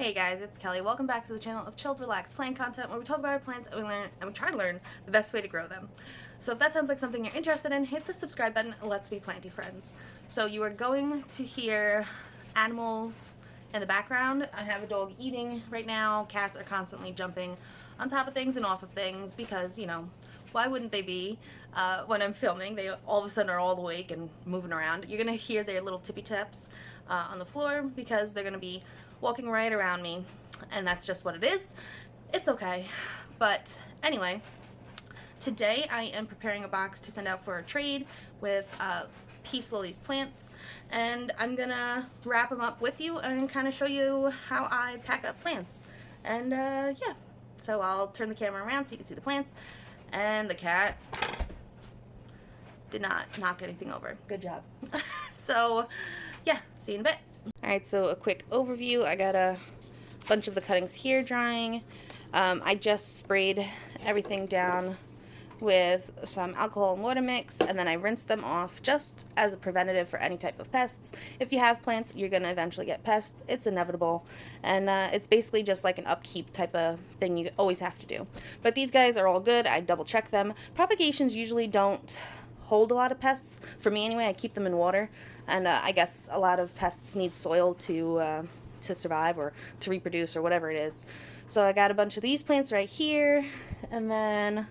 Hey guys, it's Kelly. Welcome back to the channel of chilled, relaxed plant content where we talk about our plants and we try to learn the best way to grow them. So if that sounds like something you're interested in, hit the subscribe button and let's be planty friends. So you are going to hear animals in the background. I have a dog eating right now. Cats are constantly jumping on top of things and off of things because, why wouldn't they be when I'm filming? They all of a sudden are all awake and moving around. You're going to hear their little tippy taps on the floor because they're going to be walking right around me, and that's just what it is. It's okay. But anyway, today I am preparing a box to send out for a trade with Peace Lily's plants, and I'm gonna wrap them up with you and kind of show you how I pack up plants. And yeah, so I'll turn the camera around so you can see the plants. And the cat did not knock anything over. Good job. So yeah, see you in a bit. Alright, so a quick overview. I got a bunch of the cuttings here drying. I just sprayed everything down with some alcohol and water mix, and then I rinsed them off just as a preventative for any type of pests. If you have plants, you're going to eventually get pests. It's inevitable, and it's basically just like an upkeep type of thing you always have to do. But these guys are all good. I double check them. Propagations usually don't hold a lot of pests. For me anyway, I keep them in water, and I guess a lot of pests need soil to survive or to reproduce or whatever it is. So I got a bunch of these plants right here, and then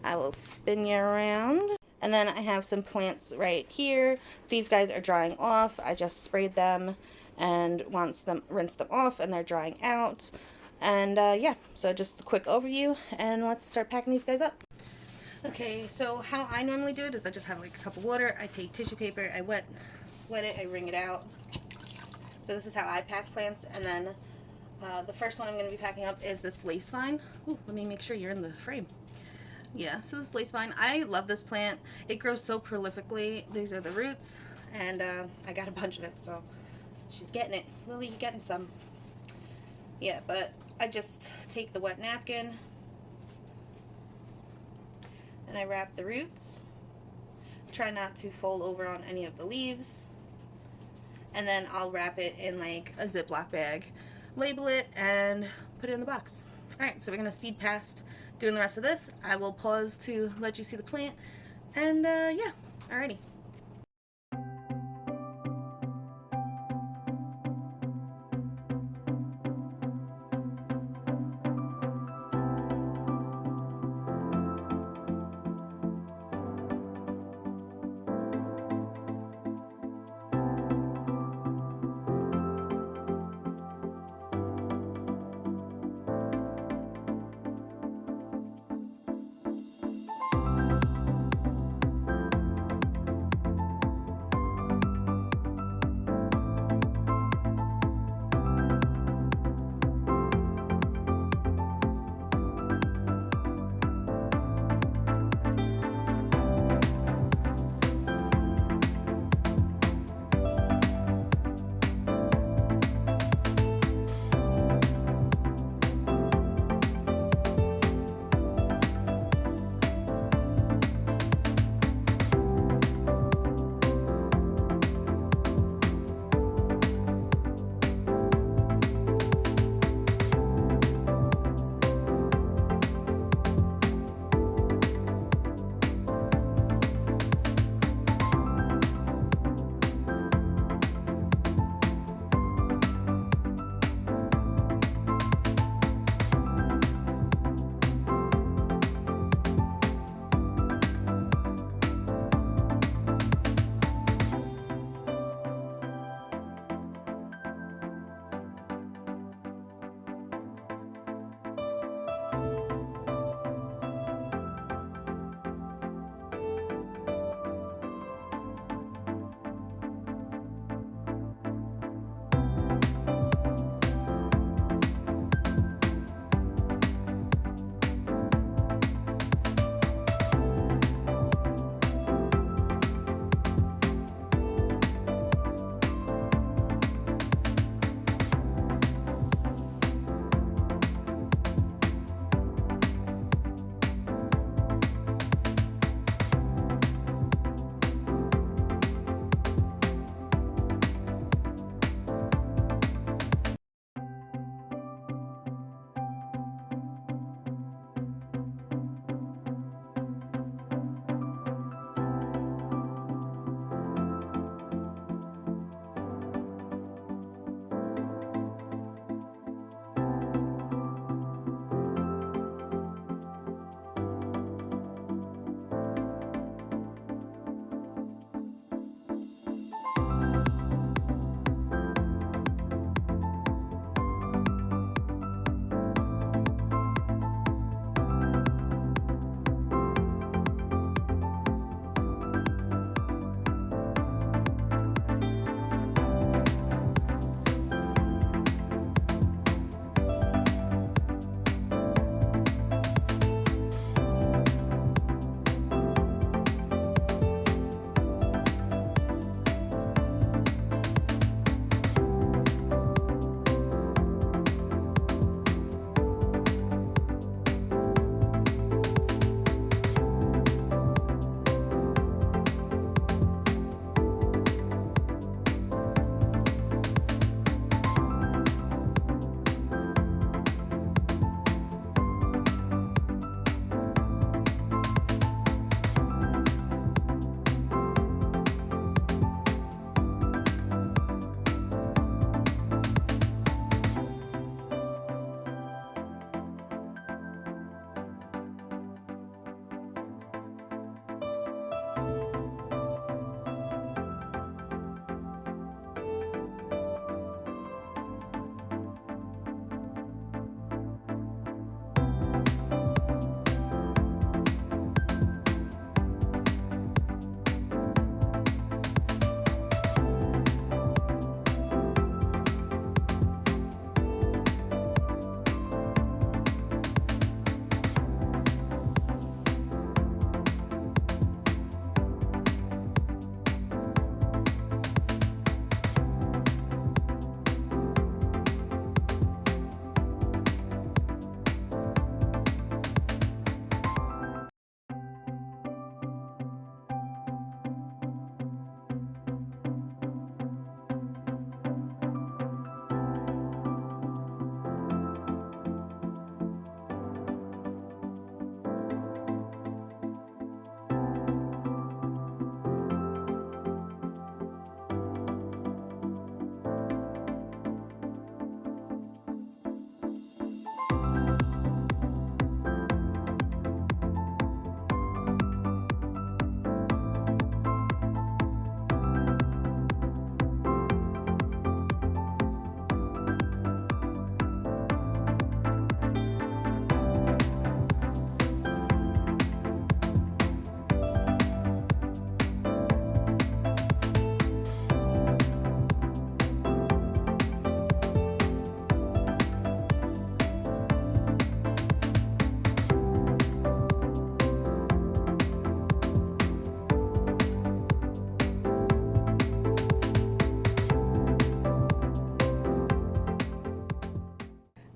I will spin you around. And then I have some plants right here. These guys are drying off. I just sprayed them and rinsed them off, and they're drying out. And yeah, so just a quick overview, and let's start packing these guys up. Okay, so how I normally do it is I just have like a cup of water, I take tissue paper, I wet it, I wring it out. So this is how I pack plants, and then the first one I'm going to be packing up is this lace vine. Ooh, let me make sure you're in the frame. Yeah, so this lace vine, I love this plant. It grows so prolifically. These are the roots, and I got a bunch of it, so she's getting it. Lily, you getting some? Yeah, but I just take the wet napkin, and I wrap the roots. Try not to fold over on any of the leaves. And then I'll wrap it in like a Ziploc bag, label it, and put it in the box. Alright, so we're going to speed past doing the rest of this. I will pause to let you see the plant. And yeah, alrighty.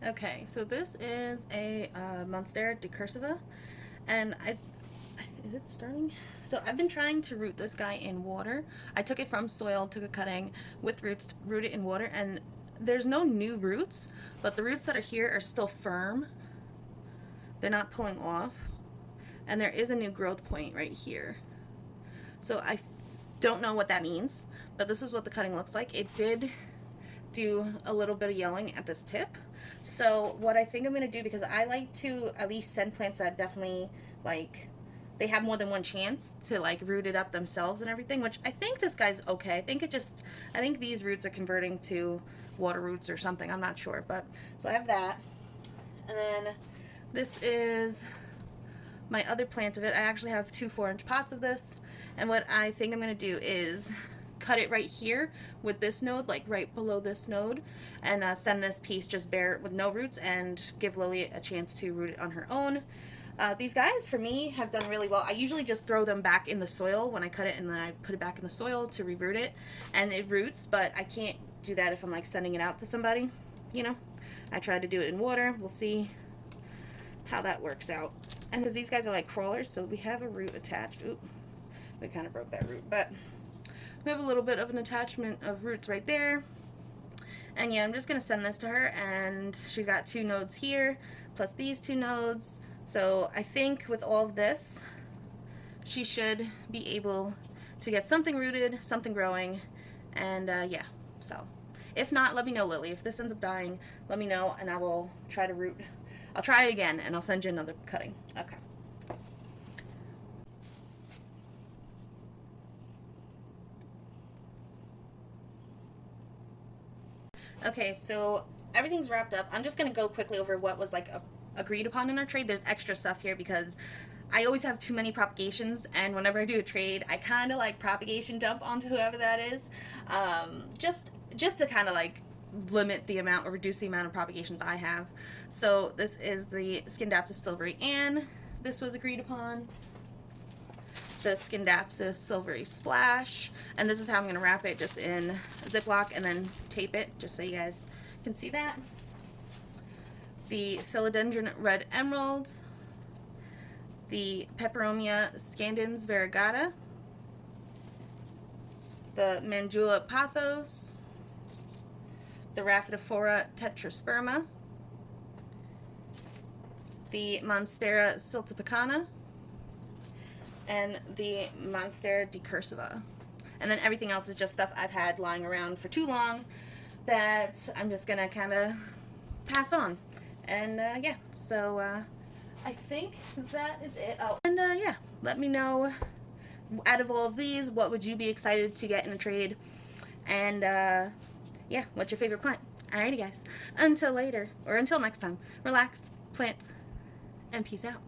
Okay, so this is a Monstera decursiva, and is it starting? So I've been trying to root this guy in water. I took it from soil, took a cutting with roots to root it in water, and there's no new roots, but the roots that are here are still firm. They're not pulling off, and there is a new growth point right here. So I don't know what that means, but this is what the cutting looks like. It did do a little bit of yellowing at this tip. So what I think I'm going to do, because I like to at least send plants that definitely, like, they have more than one chance to, like, root it up themselves and everything, which I think this guy's okay. I think these roots are converting to water roots or something. I'm not sure. But so I have that. And then this is my other plant of it. I actually have 2 4-inch pots of this. And what I think I'm going to do is cut it right here with this node, like right below this node, and send this piece just bare with no roots and give Lily a chance to root it on her own. These guys, for me, have done really well. I usually just throw them back in the soil when I cut it, and then I put it back in the soil to re-root it, and it roots, but I can't do that if I'm like sending it out to somebody, you know. I tried to do it in water. We'll see how that works out. And because these guys are like crawlers, so we have a root attached. Oop, we kind of broke that root, but we have a little bit of an attachment of roots right there. And yeah, I'm just going to send this to her, and she's got 2 nodes here, plus these 2 nodes. So I think with all of this, she should be able to get something rooted, something growing, and yeah. So if not, let me know, Lily. If this ends up dying, let me know, and I will try to root. I'll try it again, and I'll send you another cutting. Okay. Okay, so everything's wrapped up. I'm just going to go quickly over what was like agreed upon in our trade. There's extra stuff here because I always have too many propagations, and whenever I do a trade, I kind of like propagation dump onto whoever that is, just to kind of like limit the amount or reduce the amount of propagations I have. So this is the Scindapsus silvery Ann. This was agreed upon. The Scindapsus silvery Splash, and this is how I'm going to wrap it, just in a Ziploc and then tape it, just so you guys can see that. The Philodendron Red Emerald, the Peperomia Scandens Variegata, the Mandula Pathos, the Rhaphidophora Tetrasperma, the Monstera Siltepecana, and the Monstera decursiva. And then everything else is just stuff I've had lying around for too long that I'm just gonna kind of pass on. And yeah, so I think that is it. Oh, and yeah, let me know, out of all of these, what would you be excited to get in a trade? And yeah, what's your favorite plant? Alrighty guys, until later, or until next time, relax, plants, and peace out.